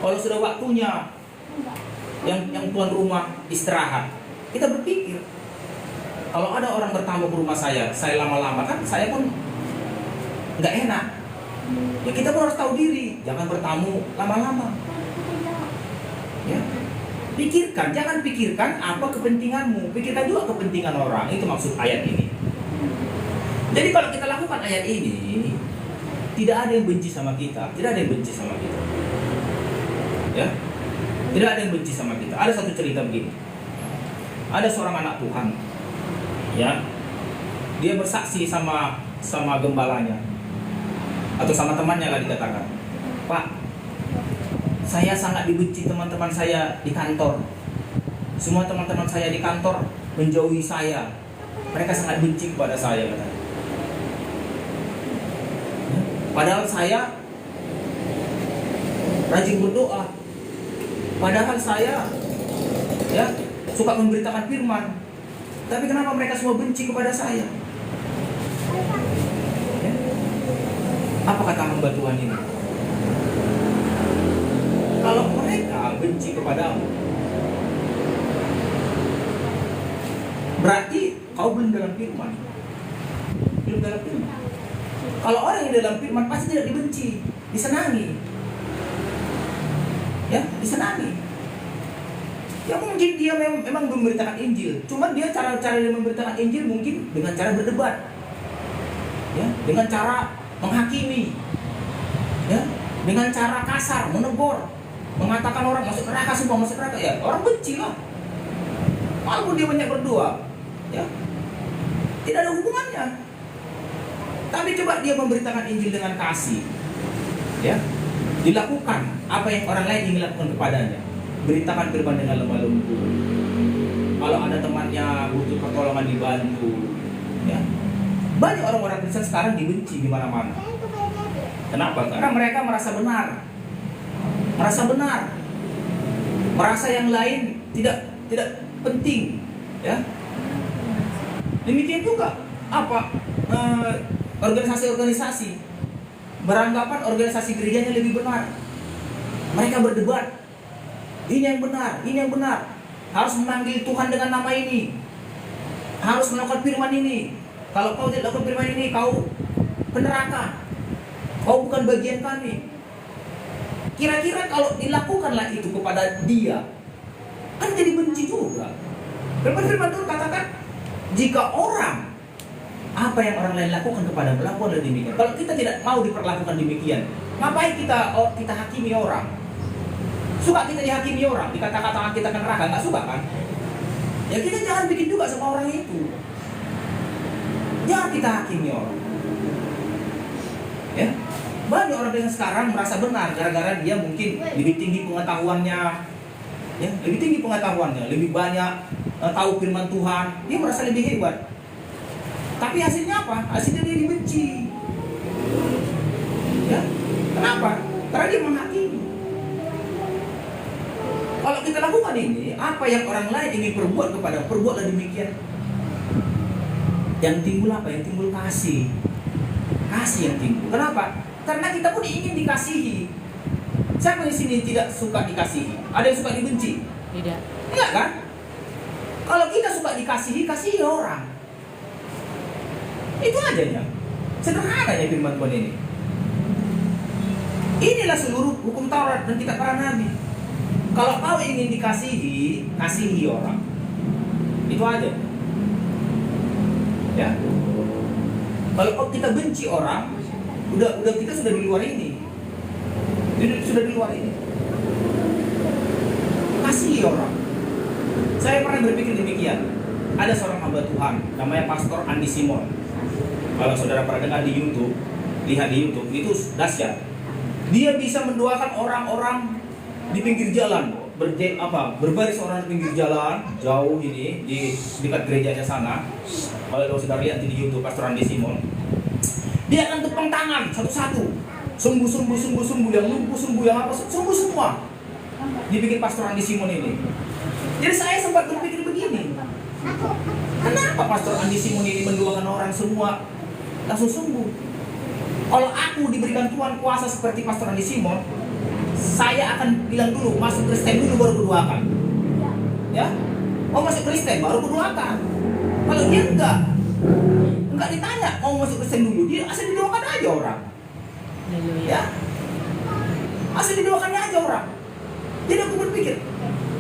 Kalau sudah waktunya yang tuan rumah istirahat, kita berpikir, kalau ada orang bertamu ke rumah saya lama-lama kan saya pun nggak enak. Ya kita pun harus tahu diri, jangan bertamu lama-lama. Ya, pikirkan, jangan pikirkan apa kepentinganmu, pikirkan juga kepentingan orang. Itu maksud ayat ini. Jadi kalau kita lakukan ayat ini, tidak ada yang benci sama kita, Ya, tidak ada yang benci sama kita. Ada satu cerita begini. Ada seorang anak Tuhan, ya, dia bersaksi sama gembalanya atau sama temannya lah dikatakan, Pak, saya sangat dibenci teman-teman saya di kantor. Semua teman-teman saya di kantor menjauhi saya. Mereka sangat benci kepada saya, katanya. Padahal saya rajin berdoa. Padahal saya, ya, suka memberitakan firman, tapi kenapa mereka semua benci kepada saya? Ya? Apa kata hamba Tuhan ini? Kalau mereka benci kepadamu, berarti kau belum dalam firman. Kalau orang yang dalam firman pasti tidak dibenci, disenangi. Ya, disenangi. Ya mungkin dia memang memberitakan Injil, cuman dia cara dia memberitakan Injil mungkin dengan cara berdebat. ya, dengan cara menghakimi, ya, dengan cara kasar, menegur, mengatakan orang masuk neraka semua masuk neraka, ya orang benci lah. Walaupun dia banyak berdoa, ya, tidak ada hubungannya. Tapi coba dia memberitakan Injil dengan kasih, ya, dilakukan apa yang orang lain ingin lakukan kepadanya. Beritakan firman dengan lemah lembut. Kalau ada temannya butuh pertolongan dibantu, ya. Banyak orang-orang Kristen sekarang dibenci di mana-mana. Kenapa? Karena mereka merasa benar, merasa yang lain tidak penting, ya. Demikian juga apa organisasi-organisasi beranggapan organisasi gerejanya lebih benar. Mereka berdebat, ini yang benar, harus memanggil Tuhan dengan nama ini, harus melakukan firman ini. Kalau kau tidak lakukan firman ini, kau peneraka, kau bukan bagian kami. Kira-kira kalau dilakukanlah itu kepada dia, kan jadi benci juga. Firman Tuhan katakan, jika orang apa yang orang lain lakukan kepada melakukan demikian. Kalau kita tidak mau diperlakukan demikian, ngapain kita hakimi orang? Suka kita dihakimi orang, dikata-katakan kita ke neraka, nggak suka kan? Ya kita jangan bikin juga sama orang itu. Jangan kita hakimi orang. Ya, banyak orang yang sekarang merasa benar gara-gara dia mungkin lebih tinggi pengetahuannya, ya, lebih banyak tahu firman Tuhan, dia merasa lebih hebat. Tapi hasilnya apa? Hasilnya dia dibenci. Ya, kenapa? Karena dia menghakimi. Kalau kita lakukan ini, apa yang orang lain ingin perbuat kepada, perbuatlah demikian. Yang timbul apa? Yang timbul kasih. Kasih yang timbul. Kenapa? Karena kita pun ingin dikasihi. Siapa di sini tidak suka dikasihi? Ada yang suka dibenci? Tidak. Enggak kan? Kalau kita suka dikasihi, kasihi orang. Itu adanya. Sederhananya firman Tuhan ini. Inilah seluruh hukum Taurat dan kitab para nabi. Kalau kau ingin dikasihi, kasihi orang. Itu aja. Ya. Kalau kita benci orang, udah kita sudah di luar ini. Sudah di luar ini. Kasihi orang. Saya pernah berpikir demikian. Ada seorang hamba Tuhan, namanya Pastor Andi Simon. Kalau saudara pernah dengar di YouTube, lihat di YouTube, itu dahsyat. Dia bisa mendoakan orang-orang di pinggir jalan, berbaris orang di pinggir jalan, jauh ini, di dekat gerejanya sana. Kalau saudara lihat di YouTube Pastor Andi Simon, dia akan tepang tangan satu-satu, sembuh, yang lumpuh sembuh, yang apa sembuh semua. Dibikin Pastor Andi Simon ini. Jadi saya sempat berpikir begini, kenapa Pastor Andi Simon ini mendoakan orang semua langsung sembuh? Kalau aku diberikan Tuhan kuasa seperti Pastor Andi Simon, saya akan bilang dulu, masuk Kristen dulu baru berdoakan. Ya, mau masuk Kristen baru berdoakan. Kalau dia enggak ditanya mau masuk Kristen dulu, dia asal didoakan aja orang. Ya, asal didoakannya aja orang. Jadi aku berpikir,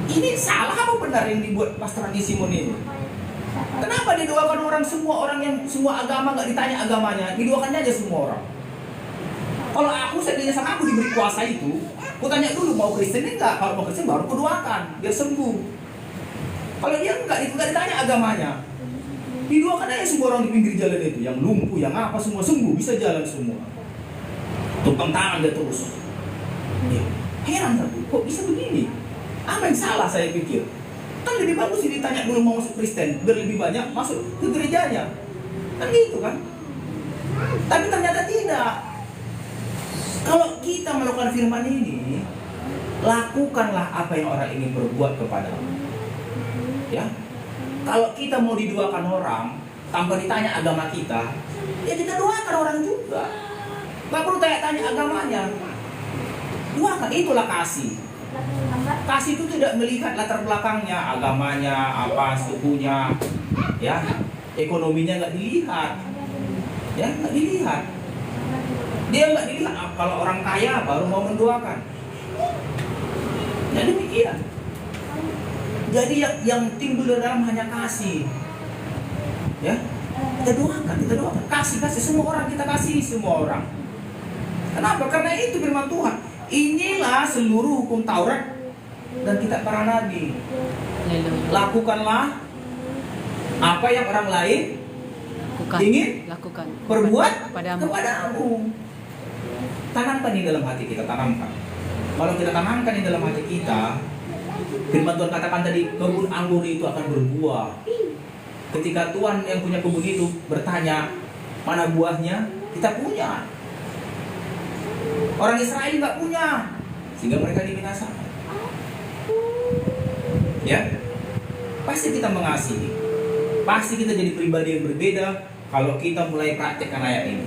ini salah apa benar yang dibuat Pastor Andi Simon ini? Kenapa didoakan orang semua, orang yang semua agama nggak ditanya agamanya, didoakannya aja semua orang? Kalau aku seandainya sama aku diberi kuasa itu, aku tanya dulu mau Kristen enggak? Kalau mau Kristen baru aku doakan biar sembuh. Kalau dia enggak ditanya agamanya, didoakan aja semua orang di pinggir jalan itu, yang lumpuh, yang apa semua sembuh, bisa jalan semua. Tumpang tangan dia terus. Ya, heran aku, kok bisa begini? Apa yang salah saya pikir? Kan lebih bagus sih ditanya dulu mau masuk Kristen, biar lebih banyak masuk ke gerejanya. Kan gitu kan? Tapi ternyata tidak. Kalau kita melakukan firman ini, lakukanlah apa yang orang ingin berbuat kepadamu. Ya. Kalau kita mau didoakan orang tanpa ditanya agama kita, ya kita doakan orang juga. Gak perlu tanya agamanya. Doakan, itulah kasih. Kasih itu tidak melihat latar belakangnya, agamanya, apa, sukunya, ya, ekonominya nggak dilihat, ya, nggak dilihat. Dia nggak dilihat kalau orang kaya baru mau mendoakan. Ya demikian. Jadi yang timbul dalam hanya kasih, ya, kita doakan. Kasih semua orang, kita kasih semua orang. Kenapa? Karena itu firman Tuhan. Inilah seluruh hukum Taurat dan kitab para nabi. Lakukanlah apa yang orang lain ingin lakukan perbuat kepadamu. Tanamkan di dalam hati kita, tanamkan. Kalau kita tanamkan di dalam hati kita, firman Tuhan katakan tadi, kebun anggur itu akan berbuah. Ketika Tuhan yang punya kebun itu bertanya, mana buahnya? Kita punya. Orang Israel nggak punya, sehingga mereka dibinasakan. Ya, pasti kita mengasihi, pasti kita jadi pribadi yang berbeda kalau kita mulai praktekkan ayat ini.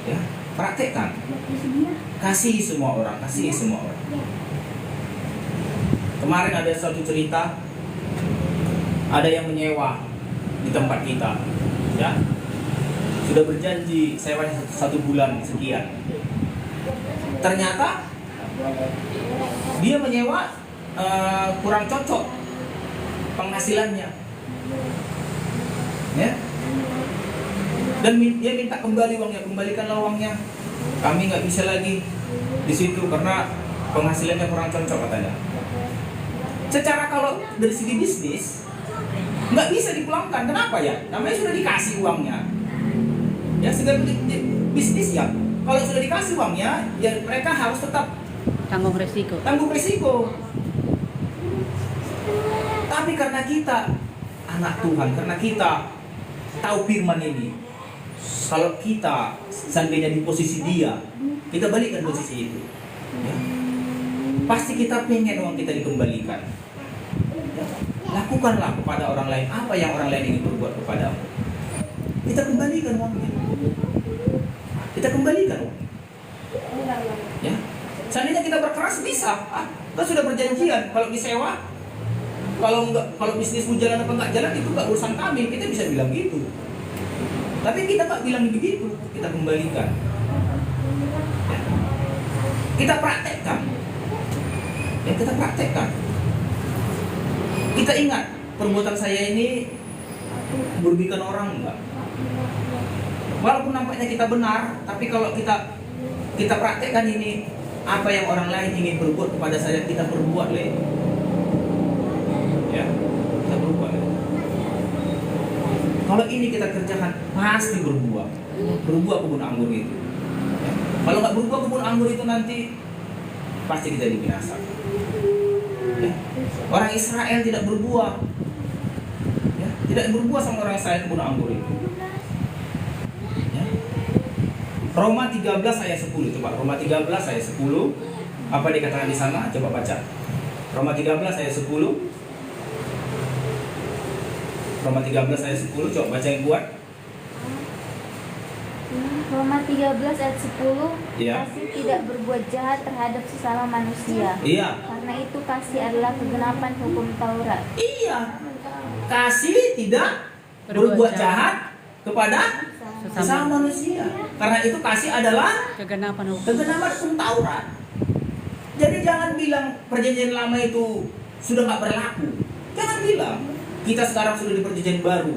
Ya, praktekkan. Kasih semua orang. Kemarin ada suatu cerita, ada yang menyewa di tempat kita, ya, sudah berjanji sewanya 1 bulan sekian. Ternyata dia menyewa kurang cocok penghasilannya, ya. Dan dia minta kembali uangnya, kembalikanlah uangnya. Kami nggak bisa lagi di situ karena penghasilannya kurang cocok katanya. Secara kalau dari segi bisnis nggak bisa dipulangkan. Kenapa ya? Namanya sudah dikasih uangnya. Ya, segala bisnis ya. Kalau sudah dikasih uangnya, ya mereka harus tetap tanggung resiko. Tapi karena kita anak Tuhan, karena kita tahu firman ini, kalau kita seandainya di posisi dia, kita balikkan posisi itu, ya. Pasti kita pengen uang kita dikembalikan. Ya. Lakukanlah kepada orang lain apa yang orang lain ingin berbuat kepadamu. Kita kembalikan uangnya. Ya. Seandainya kita berkeras bisa. Kita sudah perjanjian. Kalau disewa, kalau bisnismu jalan apa nggak jalan itu nggak urusan kami. Kita bisa bilang gitu. Tapi kita nggak bilang begitu. Kita kembalikan. Ya. Kita praktekkan. Kita ingat perbuatan saya ini merugikan orang enggak? Walaupun nampaknya kita benar, tapi kalau kita praktekkan ini, apa yang orang lain ingin berbuat kepada saya, kita perbuat leh. Ya, kita berbuat leh. Kalau ini kita kerjakan, pasti berbuah kebun anggur itu. Ya. Kalau nggak berbuah kebun anggur itu nanti pasti kita dibinasakan. Ya. Orang Israel tidak berbuah, ya. Tidak berbuah sama orang Israel kebun anggur itu. Roma 13 ayat 10. Coba Roma 13 ayat 10. Apa dikatakan di sana? Coba baca. Roma 13 ayat 10. Roma 13 ayat 10. Coba baca yang kuat. Roma 13 ayat 10. Ya. Kasih tidak berbuat jahat terhadap sesama manusia. Iya. Karena itu kasih adalah kegenapan hukum Taurat. Iya. Kasih tidak berbuat jahat kepada sesama manusia. Karena itu kasih adalah Kegenapan hukum Taurat. Jadi jangan bilang perjanjian lama itu sudah nggak berlaku. Jangan bilang kita sekarang sudah di perjanjian baru,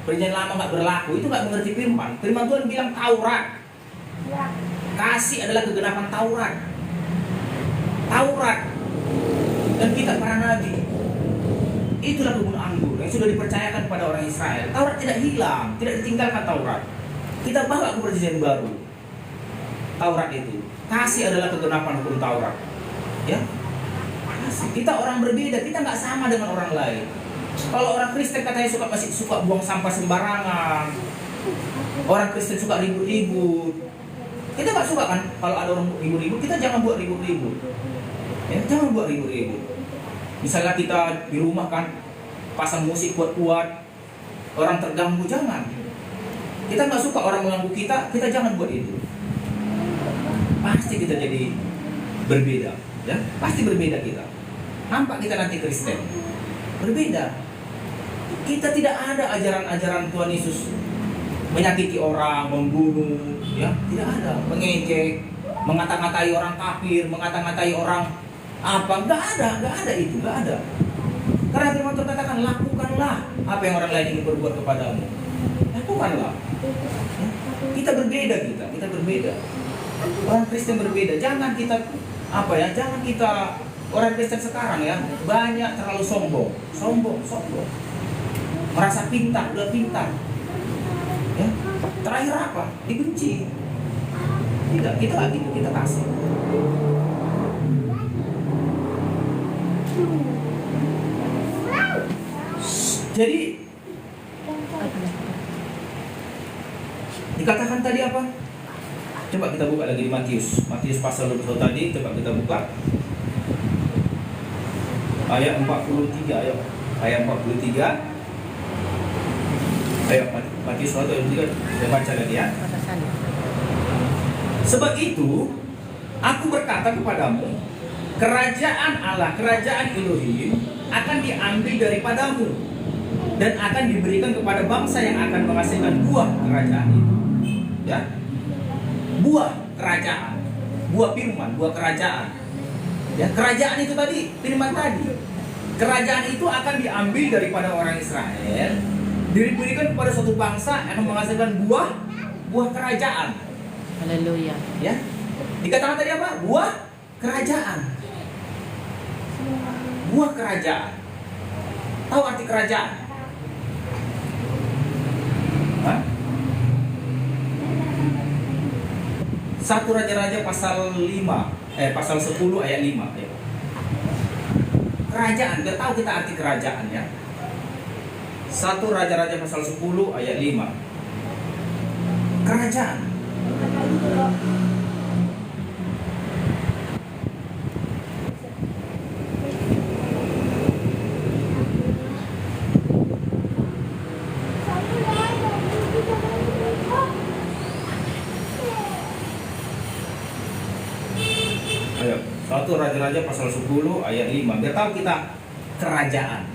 perjanjian lama nggak berlaku. Itu nggak mengerti firman. Firman Tuhan bilang Taurat. Kasih adalah kegenapan Taurat. Dan kita para nabi. Itulah kebun anggur yang sudah dipercayakan kepada orang Israel. Taurat tidak hilang, tidak ditinggalkan Taurat. Kita bawa ke perjanjian baru. Taurat itu. Kasih adalah kegenapan hukum Taurat. Ya. Kasih. Kita orang berbeda, kita nggak sama dengan orang lain. Kalau orang Kristen katanya masih suka buang sampah sembarangan. Orang Kristen suka ribut-ribut. Kita nggak suka kan kalau ada orang ribut-ribut, kita jangan buat ribut-ribut. Ya, jangan buat ribut-ribut. Misalnya kita di rumah kan pasang musik kuat-kuat, orang terganggu, jangan. Kita nggak suka orang mengganggu kita jangan buat itu. Pasti kita jadi berbeda, ya. Pasti berbeda kita. Nampak kita nanti Kristen, berbeda. Kita tidak ada ajaran-ajaran Tuhan Yesus menyakiti orang, membunuh, ya, tidak ada. Mengejek, mengata-ngatai orang kafir, mengata-ngatai orang apa, nggak ada itu. Karena firman Tuhan katakan, lakukanlah apa yang orang lain ingin berbuat kepadamu. lakukanlah. Ya. Kita berbeda, kita berbeda. Orang Kristen berbeda. Jangan kita jangan kita orang Kristen sekarang ya banyak terlalu sombong. Merasa pintar, udah pintar. Ya. Terakhir apa? Dibenci. Tidak, kita lagi kita kasih. Jadi dikatakan tadi apa? Coba kita buka lagi di Matius pasal 20 tadi, coba kita buka ayat 43, ayat 43. Ayo Matius 1 ayat 3, kita baca lagi ya. Sebab itu aku berkata kepadamu, kerajaan Allah, kerajaan Elohim akan diambil daripadamu dan akan diberikan kepada bangsa yang akan menghasilkan buah kerajaan itu. Ya. Buah kerajaan, buah firman, buah kerajaan. Ya, kerajaan itu tadi, firman tadi. Kerajaan itu akan diambil daripada orang Israel, diberikan kepada suatu bangsa yang akan menghasilkan buah kerajaan. Haleluya. Ya. Dikatakan tadi apa? Buah kerajaan. Buah kerajaan. Tahu arti kerajaan? Hah? 1 Raja-Raja pasal 10 ayat 5 ya. Kerajaan, biar tahu kita arti kerajaan ya. 1 Raja-Raja pasal 10 ayat 5. Kerajaan. Ayo, 1 Raja-Raja pasal 10 ayat 5. Biar tahu kita kerajaan.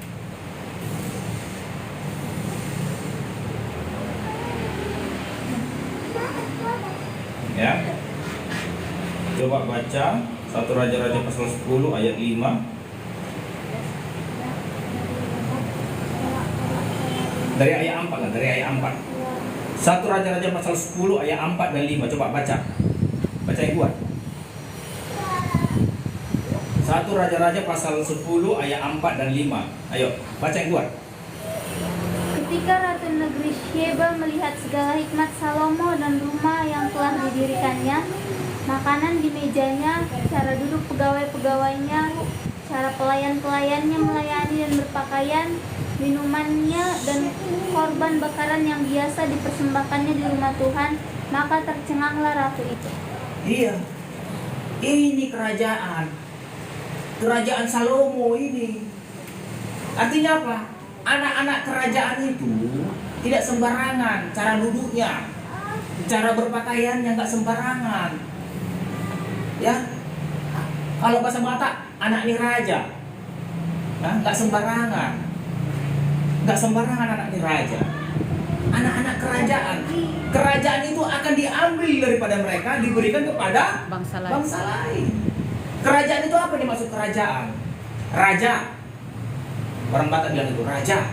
Ya. Coba baca 1 Raja-Raja pasal 10 ayat 5. Dari ayat 4 lah, dari ayat 4. 1 Raja-Raja pasal 10 ayat 4 dan 5. Coba baca. Baca yang kuat. 1 Raja-Raja pasal 10 ayat 4 dan 5. Ayo, baca yang kuat. Ketika Ratu Negeri Sheba melihat segala hikmat Salomo dan rumah yang telah didirikannya, makanan di mejanya, cara duduk pegawai-pegawainya, cara pelayan-pelayannya melayani dan berpakaian, minumannya dan korban bakaran yang biasa dipersembahkannya di rumah Tuhan, maka tercenganglah ratu itu. Iya. Ini kerajaan Salomo ini. Artinya apa? Anak-anak kerajaan itu tidak sembarangan cara duduknya, cara berpakaiannya nggak sembarangan. Ya, kalau bahasa Batak, anak ini raja, nah, nggak sembarangan anak ini raja. Anak-anak kerajaan itu akan diambil daripada mereka, diberikan kepada bangsa lain. Kerajaan itu apa dimaksud kerajaan? Raja. Orang Batak bilang itu raja.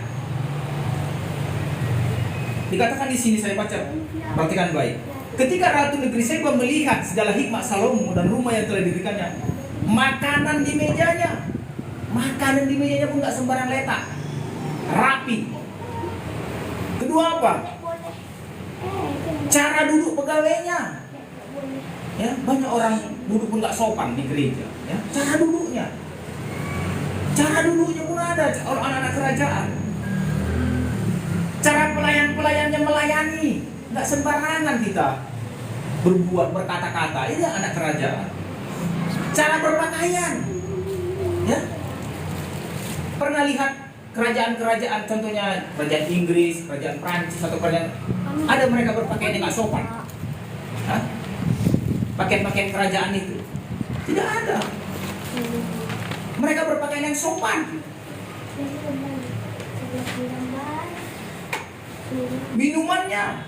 Dikatakan di sini, saya baca, perhatikan baik. Ketika Ratu Negeri Sheba melihat segala hikmat Salomo dan rumah yang telah diberikannya, makanan di mejanya pun nggak sembarang letak, rapi. Kedua apa? Cara duduk pegawainya. Ya, banyak orang duduk pun nggak sopan di gereja. Ya, cara duduknya pun ada orang anak-anak kerajaan. Cara pelayannya melayani, nggak sembarangan kita berbuat, berkata-kata. Ini anak kerajaan. Cara berpakaian, ya. Pernah lihat kerajaan-kerajaan, contohnya kerajaan Inggris, kerajaan Prancis atau kerajaan, ada mereka berpakaian yang nggak sopan. Hah? Pakaian-pakaian kerajaan itu tidak ada. Mereka berpakaian yang sopan. Minumannya,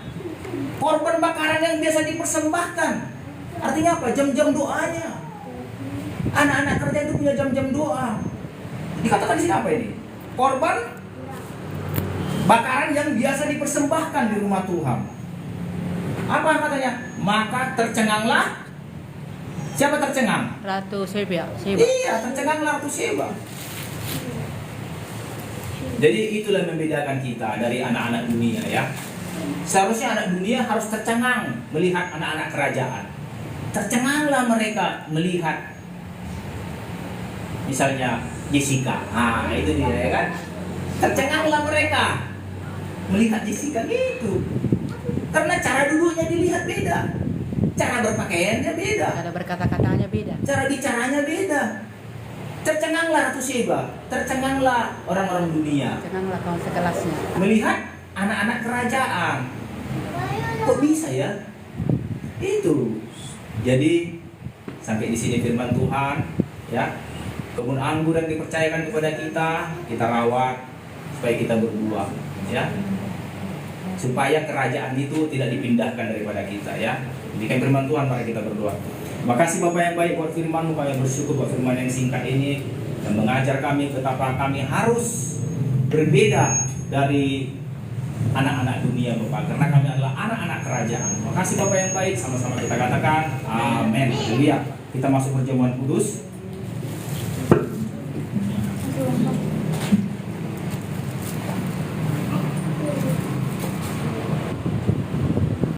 korban bakaran yang biasa dipersembahkan. Artinya apa? Jam-jam doanya. Anak-anak kerajaan itu punya jam-jam doa. Dikatakan di sini apa ini? Korban Bakaran yang biasa dipersembahkan di rumah Tuhan. Apa katanya? Maka tercenganglah. Siapa tercengang? Ratu Sheba. Iya, tercenganglah Ratu Sheba. Jadi itulah yang membedakan kita dari anak-anak dunia ya. Seharusnya anak dunia harus tercengang melihat anak-anak kerajaan. Tercenganglah mereka melihat misalnya Jessica. Ah, itu dia ya kan. Tercenganglah mereka melihat Jessica gitu. Karena cara duduknya dilihat beda. Cara berpakaiannya beda. Cara berkata-katanya beda. Cara bicaranya beda. Tercenganglah Ratu Sheba, tercenganglah orang-orang dunia Tercenganglah kawan sekelasnya. melihat anak-anak kerajaan. Kok bisa ya? Itu. Jadi sampai di sini firman Tuhan, ya. Kebun anggur yang dipercayakan kepada kita rawat supaya kita berbuah, ya. Supaya kerajaan itu tidak dipindahkan daripada kita, ya. Demikian firman Tuhan, mari kita berdoa. Makasih Bapak yang baik buat firman-Mu, kami bersyukur buat firman yang singkat ini dan mengajar kami betapa kami harus berbeda dari anak-anak dunia Bapak, karena kami adalah anak-anak kerajaan. Makasih Bapak yang baik, sama-sama kita katakan amin. Haleluya. Kita masuk perjamuan kudus.